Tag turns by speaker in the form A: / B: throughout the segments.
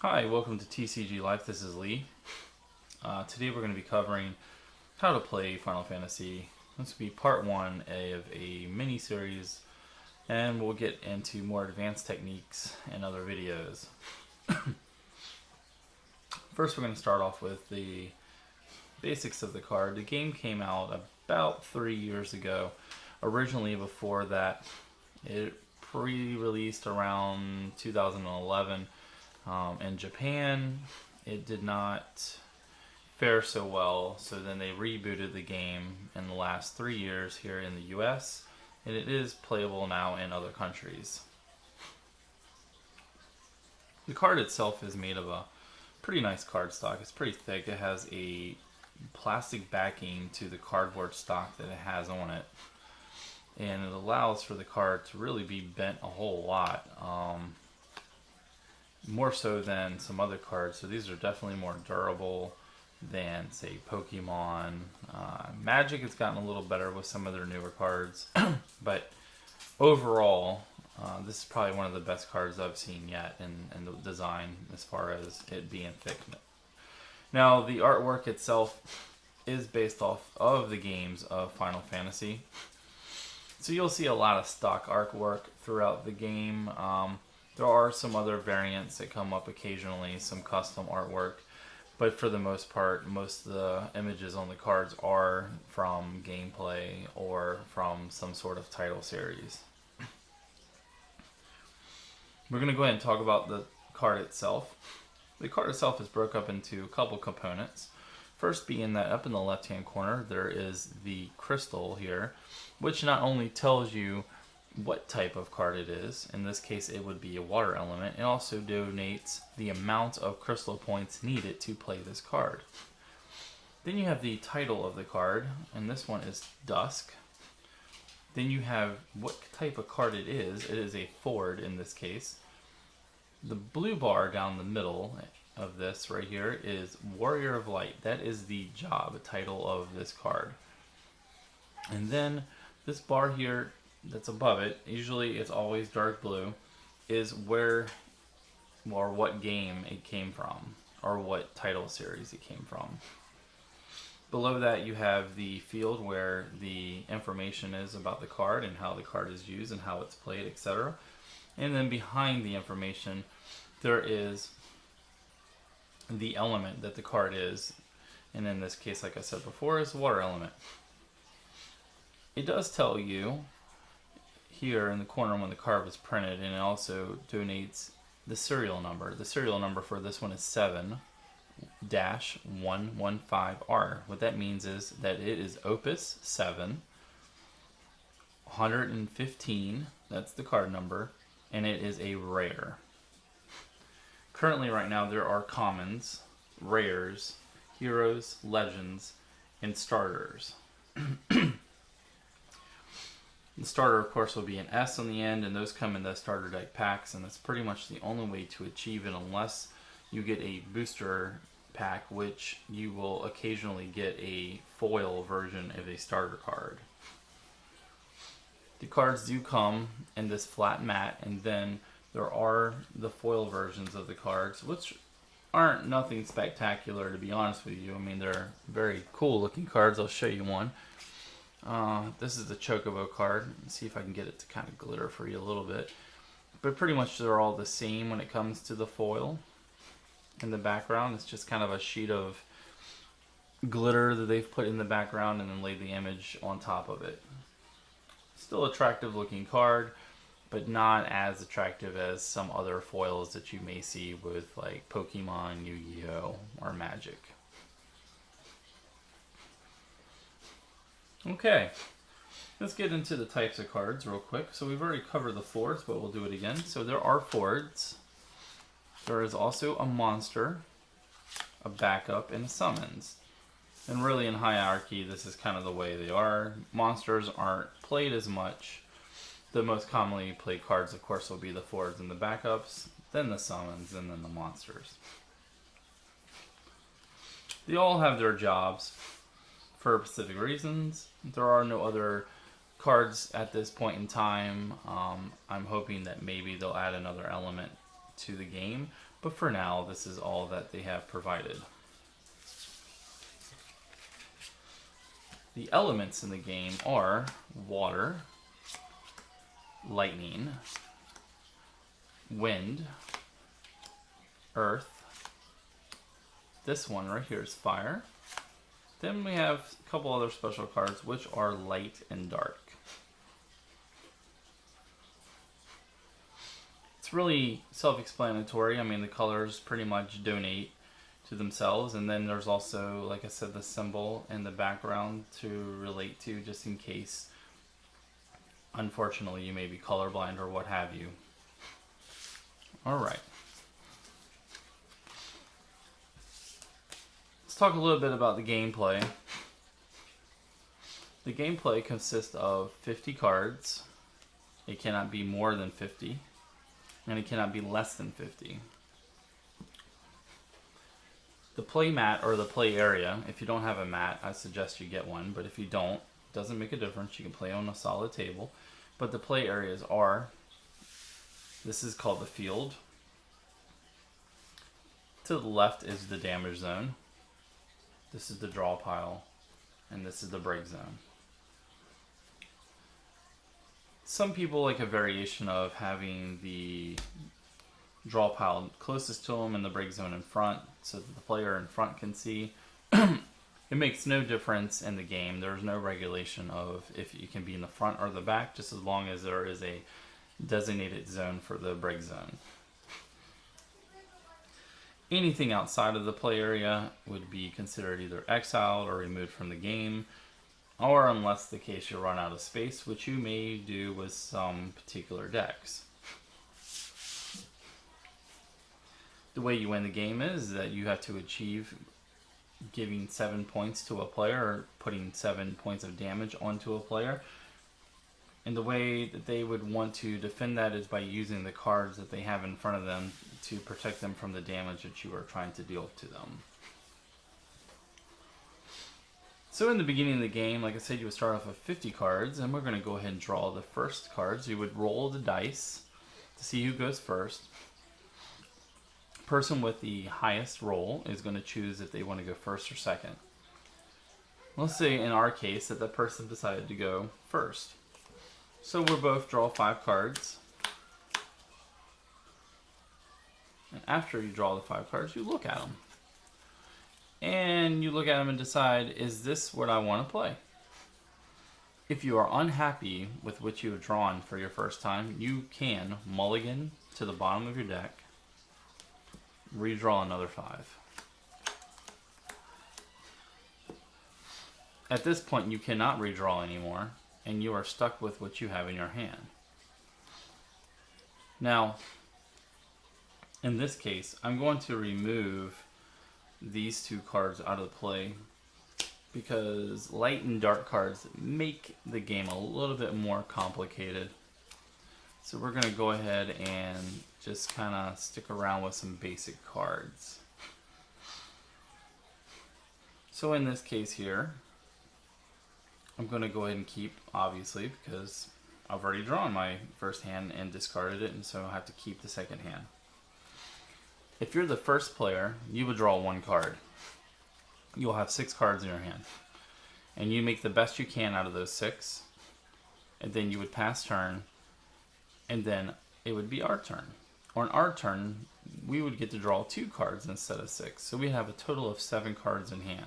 A: Hi, welcome to TCG Life. This is Lee. Today we're going to be covering how to play Final Fantasy. This will be part one of a mini series, and we'll get into more advanced techniques in other videos. First, we're going to start off with the basics of the card. The game came out about 3 years ago. Originally, before that, it pre-released around 2011. In Japan, it did not fare so well, so then they rebooted the game in the last 3 years here in the US, and it is playable now in other countries. The card itself is made of a pretty nice cardstock. It's pretty thick. It has a plastic backing to the cardboard stock that it has on it, and it allows for the card to really be bent a whole lot. More so than some other cards, so these are definitely more durable than, say, Pokemon. Magic has gotten a little better with some of their newer cards, but overall, this is probably one of the best cards I've seen yet in the design as far as it being thick. Now, the artwork itself is based off of the games of Final Fantasy, so you'll see a lot of stock artwork throughout the game. There are some other variants that come up occasionally, some custom artwork, but for the most part, most of the images on the cards are from gameplay or from some sort of title series. We're going to go ahead and talk about the card itself. The card itself is broken up into a couple components. First being that up in the left-hand corner, there is the crystal here, which not only tells you what type of card it is. In this case, it would be a water element. It also donates the amount of crystal points needed to play this card. Then you have the title of the card, and this one is Dusk. Then you have what type of card it is. It is a Ford in this case. The blue bar down the middle of this right here is Warrior of Light. That is the job title of this card. And then this bar here that's above it, usually it's always dark blue, is where or what game it came from, or what title series it came from. Below that you have the field where the information is about the card and how the card is used and how it's played, etc. And then behind the information there is the element that the card is, and in this case, like I said before, is the water element. It does tell you here in the corner when the card was printed, and it also donates the serial number. The serial number for this one is 7-115R. What that means is that it is Opus 7, 115, that's the card number, and it is a rare. Currently right now there are commons, rares, heroes, legends, and starters. The starter, of course, will be an S on the end, and those come in the starter deck packs, and that's pretty much the only way to achieve it unless you get a booster pack, which you will occasionally get a foil version of a starter card. The cards do come in this flat mat, and then there are the foil versions of the cards, which aren't nothing spectacular, to be honest with you. I mean, they're very cool looking cards. I'll show you one. This is the Chocobo card. Let's see if I can get it to kind of glitter for you a little bit. But pretty much they're all the same when it comes to the foil. In the background, it's just kind of a sheet of glitter that they've put in the background and then laid the image on top of it. Still attractive looking card, but not as attractive as some other foils that you may see with like Pokemon, Yu-Gi-Oh, or Magic. Okay, let's get into the types of cards real quick. So we've already covered the Fords, but we'll do it again. So there are Fords. There is also a monster, a backup, and a summons. And really in hierarchy, this is kind of the way they are. Monsters aren't played as much. The most commonly played cards, of course, will be the Fords and the backups, then the summons, and then the monsters. They all have their jobs for specific reasons. There are no other cards at this point in time. I'm hoping that maybe they'll add another element to the game, But for now, this is all that they have provided. The elements in the game are water, lightning, wind, earth. This one right here is fire. Then we have a couple other special cards, which are light and dark. It's really self-explanatory. I mean, the colors pretty much donate to themselves, and then there's also, like I said, the symbol in the background to relate to, just in case, unfortunately, you may be colorblind or what have you. Alright. Let's talk a little bit about the gameplay. The gameplay consists of 50 cards. It cannot be more than 50, and it cannot be less than 50. The play mat, or the play area, if you don't have a mat, I suggest you get one, but if you don't, it doesn't make a difference. You can play on a solid table. But the play areas are, this is called the field. To the left is the damage zone. This is the draw pile, and this is the break zone. Some people like a variation of having the draw pile closest to them and the break zone in front, so that the player in front can see. It makes no difference in the game. There's no regulation of if you can be in the front or the back, just as long as there is a designated zone for the break zone. Anything outside of the play area would be considered either exiled or removed from the game, or unless the case you run out of space, which you may do with some particular decks. The way you win the game is that you have to achieve giving 7 points to a player, or putting 7 points of damage onto a player. And the way that they would want to defend that is by using the cards that they have in front of them to protect them from the damage that you are trying to deal to them. So in the beginning of the game, like I said, you would start off with 50 cards, and we're going to go ahead and draw the first cards. You would roll the dice to see who goes first. Person with the highest roll is going to choose if they want to go first or second. Let's say in our case that the person decided to go first. So we'll both draw 5 cards. And after you draw the 5 cards, you look at them. And you look at them and decide, is this what I want to play? If you are unhappy with what you have drawn for your first time, you can mulligan to the bottom of your deck, redraw another 5. At this point, you cannot redraw anymore, and you are stuck with what you have in your hand. Now, in this case, I'm going to remove these 2 cards out of the play because light and dark cards make the game a little bit more complicated. So we're going to go ahead and just kind of stick around with some basic cards. So in this case here, I'm going to go ahead and keep, obviously, because I've already drawn my first hand and discarded it, and so I have to keep the second hand. If you're the first player, you would draw 1 card. You'll have 6 cards in your hand. And you make the best you can out of those 6. And then you would pass turn. And then it would be our turn. On our turn, we would get to draw 2 cards instead of 6. So we have a total of 7 cards in hand.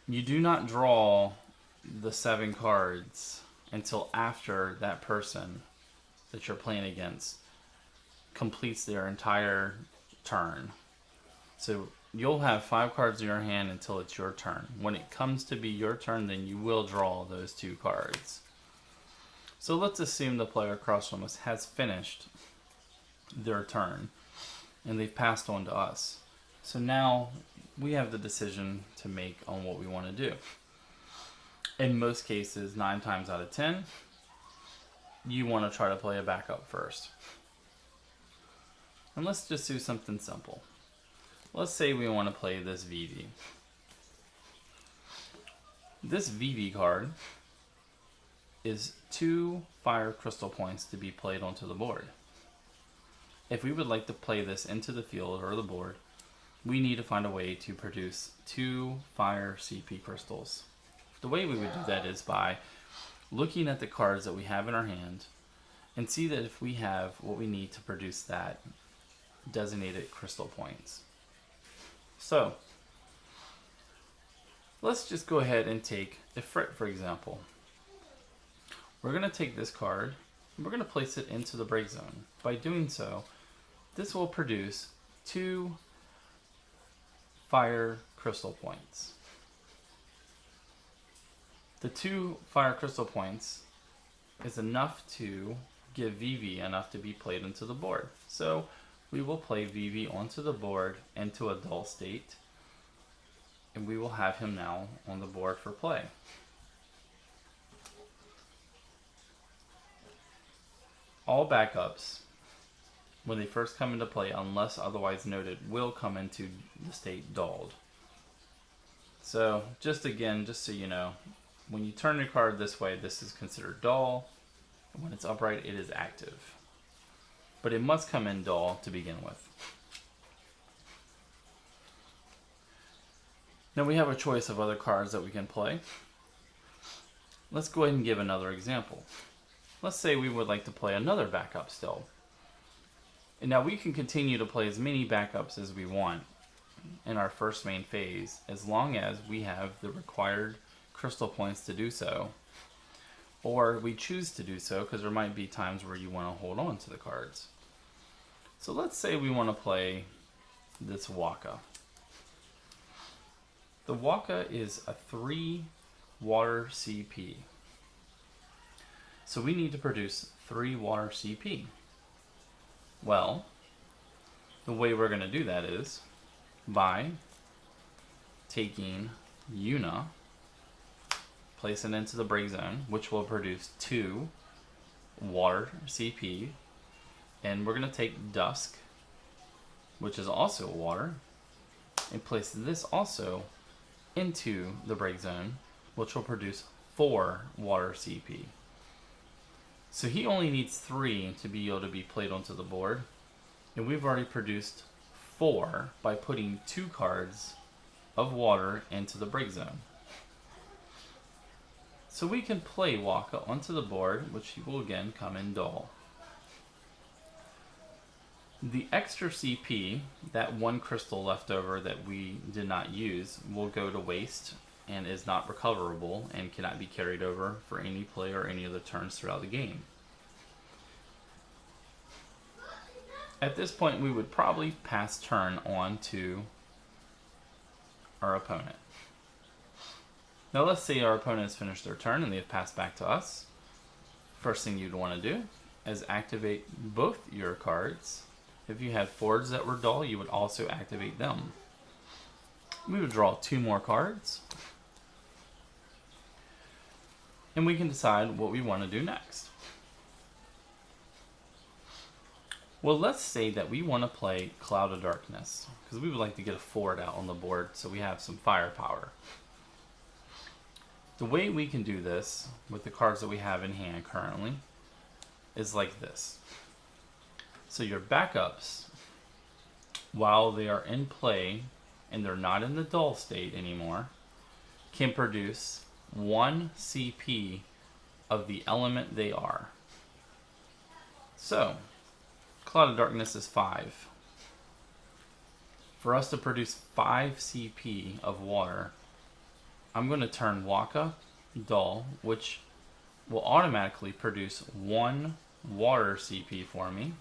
A: You do not draw the 7 cards until after that person that you're playing against completes their entire turn. So you'll have 5 cards in your hand until it's your turn. When it comes to be your turn, then you will draw those 2 cards. So let's assume the player across from us has finished their turn and they've passed on to us. So now we have the decision to make on what we want to do. In most cases, 9 times out of 10, you want to try to play a backup first. And let's just do something simple. Let's say we want to play this VV. This VV card is 2 fire crystal points to be played onto the board. if we would like to play this into the field or the board, we need to find a way to produce 2 fire CP crystals. The way we would do that is by looking at the cards that we have in our hand and see that if we have what we need to produce that designated crystal points. So let's just go ahead and take Ifrit, for example. We're going to take this card and we're going to place it into the break zone. By doing so, this will produce 2 fire crystal points. The 2 fire crystal points is enough to give Vivi enough to be played into the board. So we will play Vivi onto the board into a dull state, and we will have him now on the board for play. All backups, when they first come into play, unless otherwise noted, will come into the state dulled. So just so you know, when you turn your card this way, this is considered dull. When it's upright, it is active. But it must come in dull to begin with. Now we have a choice of other cards that we can play. Let's go ahead and give another example. Let's say we would like to play another backup still. And now we can continue to play as many backups as we want in our first main phase, as long as we have the required crystal points to do so. Or we choose to do so, because there might be times where you want to hold on to the cards. So let's say we want to play this Waka. The Waka is a 3 water CP. So we need to produce 3 water CP. Well, the way we're going to do that is by taking Yuna, place it into the break zone, which will produce 2 water CP. And we're going to take Dusk, which is also water, and place this also into the break zone, which will produce 4 water CP. So he only needs 3 to be able to be played onto the board, and we've already produced 4 by putting 2 cards of water into the break zone. So we can play Waka onto the board, which he will again come in dull. The extra CP, that 1 crystal left over that we did not use, will go to waste and is not recoverable and cannot be carried over for any play or any other turns throughout the game. At this point, we would probably pass turn on to our opponent. Now let's say our opponent has finished their turn and they've passed back to us. First thing you'd want to do is activate both your cards. If you had Fords that were dull, you would also activate them. We would draw 2 more cards. And we can decide what we want to do next. Well, let's say that we want to play Cloud of Darkness, because we would like to get a Ford out on the board so we have some firepower. The way we can do this with the cards that we have in hand currently is like this. So your backups, while they are in play and they're not in the dull state anymore, can produce 1 CP of the element they are. So, Cloud of Darkness is 5. For us to produce 5 CP of water, I'm going to turn Waka dull, which will automatically produce 1 water CP for me.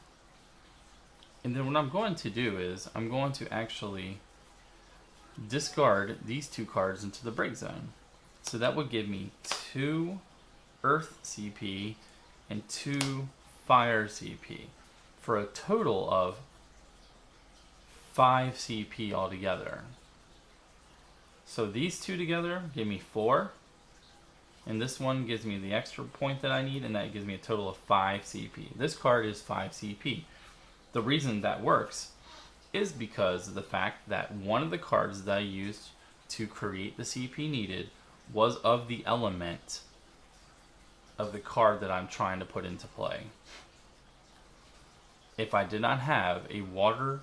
A: And then what I'm going to do is I'm going to actually discard these 2 cards into the break zone. So that would give me 2 Earth CP and 2 Fire CP for a total of 5 CP altogether. So these 2 together give me 4. And this one gives me the extra point that I need, and that gives me a total of 5 CP. This card is 5 CP. The reason that works is because of the fact that one of the cards that I used to create the CP needed was of the element of the card that I'm trying to put into play. if I did not have a water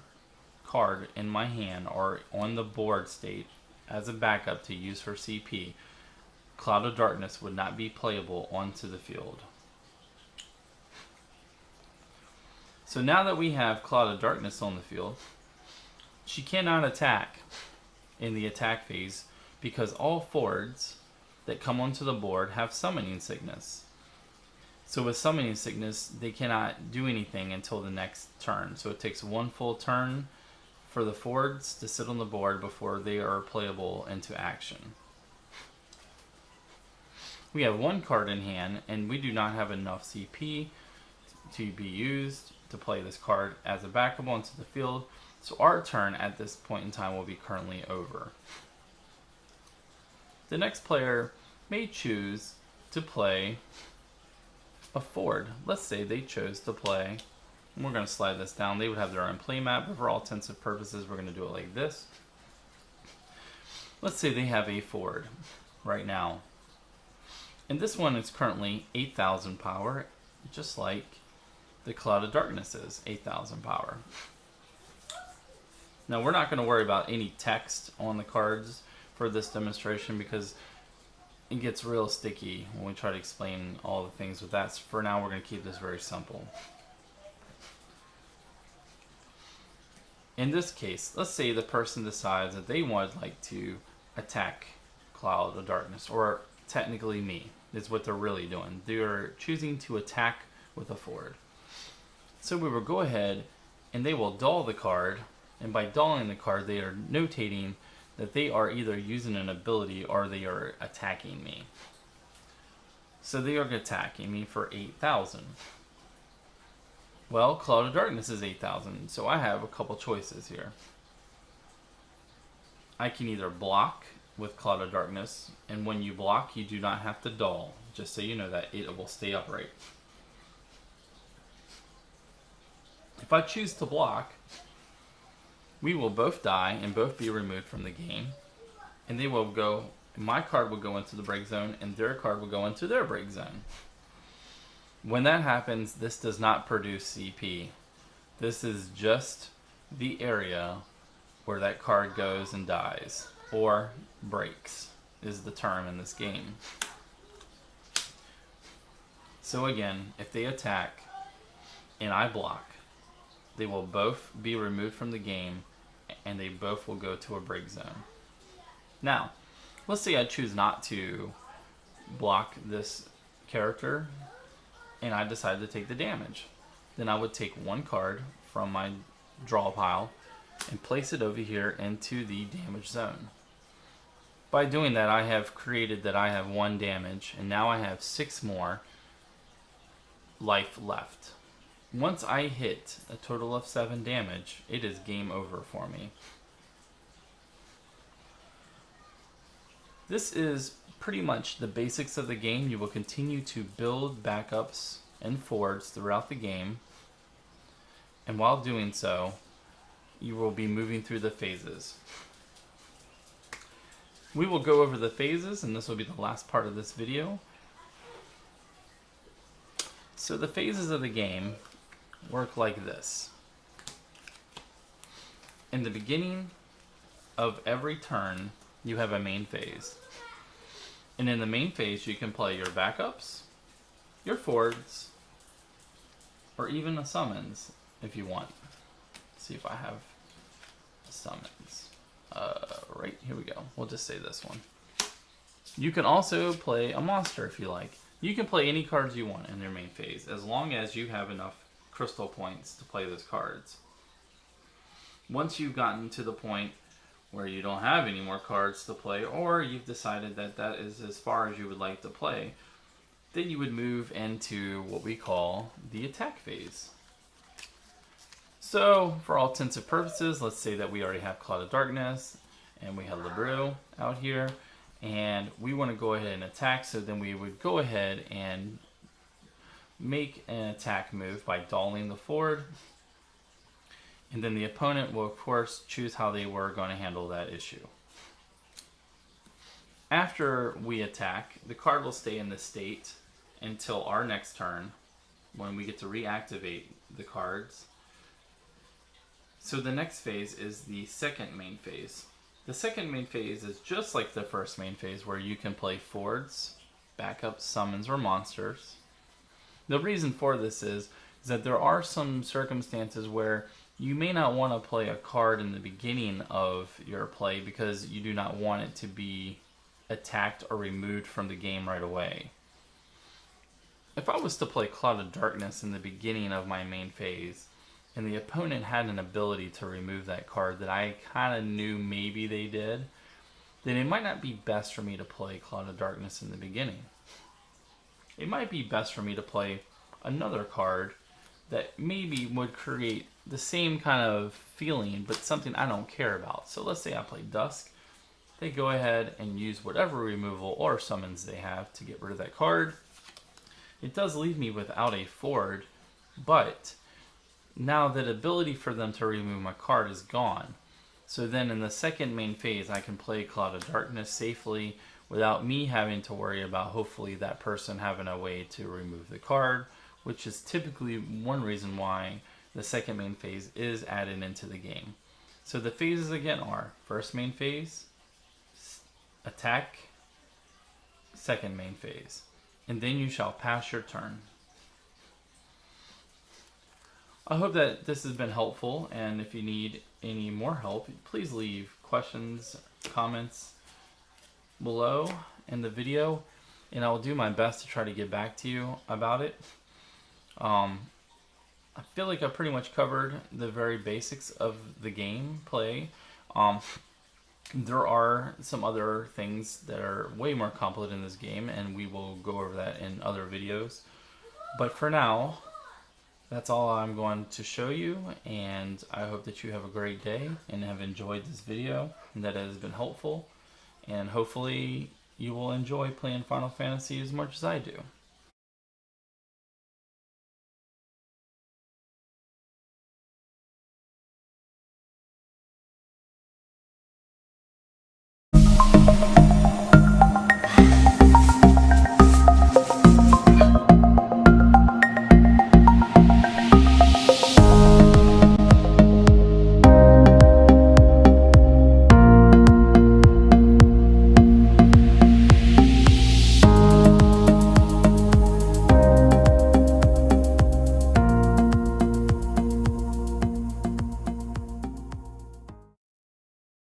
A: card in my hand or on the board state as a backup to use for CP, Cloud of Darkness would not be playable onto the field. So now that we have Cloud of Darkness on the field, she cannot attack in the attack phase because all Fords that come onto the board have Summoning Sickness. So with Summoning Sickness, they cannot do anything until the next turn. So it takes one full turn for the Fords to sit on the board before they are playable into action. We have one card in hand, and we do not have enough CP to be used to play this card as a backup onto the field. So our turn at this point in time will be currently over. The next player may choose to play a Ford. Let's say they chose to play, and we're going to slide this down. They would have their own play map, but for all intents and purposes, we're going to do it like this. Let's say they have a Ford right now. And this one is currently 8,000 power, just like the Cloud of Darkness is 8,000 power. Now we're not going to worry about any text on the cards for this demonstration because it gets real sticky when we try to explain all the things with that. So for now, we're going to keep this very simple. In this case, let's say the person decides that they would like to attack Cloud of Darkness, or technically me, is what they're really doing. They're choosing to attack with a Ford. So we will go ahead and they will dull the card, and by dulling the card, they are notating that they are either using an ability or they are attacking me. So they are attacking me for 8,000. Well, Cloud of Darkness is 8,000, so I have a couple choices here. I can either block with Cloud of Darkness, and when you block, you do not have to dull, just so you know that it will stay upright. If I choose to block, we will both die and both be removed from the game, and they will go, my card will go into the break zone and their card will go into their break zone. When that happens, this does not produce CP. This is just the area where that card goes and dies, or breaks is the term in this game. So again, if they attack and I block, they will both be removed from the game and they both will go to a break zone. Now, let's say I choose not to block this character and I decide to take the damage. Then I would take one card from my draw pile and place it over here into the damage zone. By doing that, I have created that I have 1 damage, and now I have 6 more life left. Once I hit a total of 7 damage, it is game over for me. This is pretty much the basics of the game. You will continue to build backups and forwards throughout the game, and while doing so, you will be moving through the phases. We will go over the phases, and this will be the last part of this video. So the phases of the game work like this. In the beginning of every turn, you have a main phase. And in the main phase, you can play your backups, your forwards, or even a summons if you want. Let's see if I have summons. Right, here we go. We'll just say this one. You can also play a monster if you like. You can play any cards you want in your main phase, as long as you have enough crystal points to play those cards. Once you've gotten to the point where you don't have any more cards to play, or you've decided that that is as far as you would like to play, then you would move into what we call the attack phase. So, for all intents and purposes, let's say that we already have Cloud of Darkness, and we have Libru out here, and we want to go ahead and attack, so then we would go ahead and make an attack move by dulling the forward, and then the opponent will, of course, choose how they were going to handle that issue. After we attack, the card will stay in this state until our next turn, when we get to reactivate the cards So the next phase is the second main phase. The second main phase is just like the first main phase, where you can play fords, backups, summons, or monsters. The reason for this is that there are some circumstances where you may not want to play a card in the beginning of your play because you do not want it to be attacked or removed from the game right away. If I was to play Cloud of Darkness in the beginning of my main phase, and the opponent had an ability to remove that card that I kind of knew maybe they did, then it might not be best for me to play Cloud of Darkness in the beginning. It might be best for me to play another card that maybe would create the same kind of feeling, but something I don't care about. So let's say I play Dusk. They go ahead and use whatever removal or summons they have to get rid of that card. It does leave me without a Ford, but now that ability for them to remove my card is gone. So then in the second main phase, I can play Cloud of Darkness safely without me having to worry about hopefully that person having a way to remove the card, which is typically one reason why the second main phase is added into the game. So the phases again are first main phase, attack, second main phase, and then you shall pass your turn. I hope that this has been helpful, and if you need any more help, please leave questions, comments below in the video, and I will do my best to try to get back to you about it. I feel like I pretty much covered the very basics of the game play. There are some other things that are way more complicated in this game, and we will go over that in other videos. But for now, that's all I'm going to show you, and I hope that you have a great day and have enjoyed this video and that it has been helpful, and hopefully you will enjoy playing Final Fantasy as much as I do.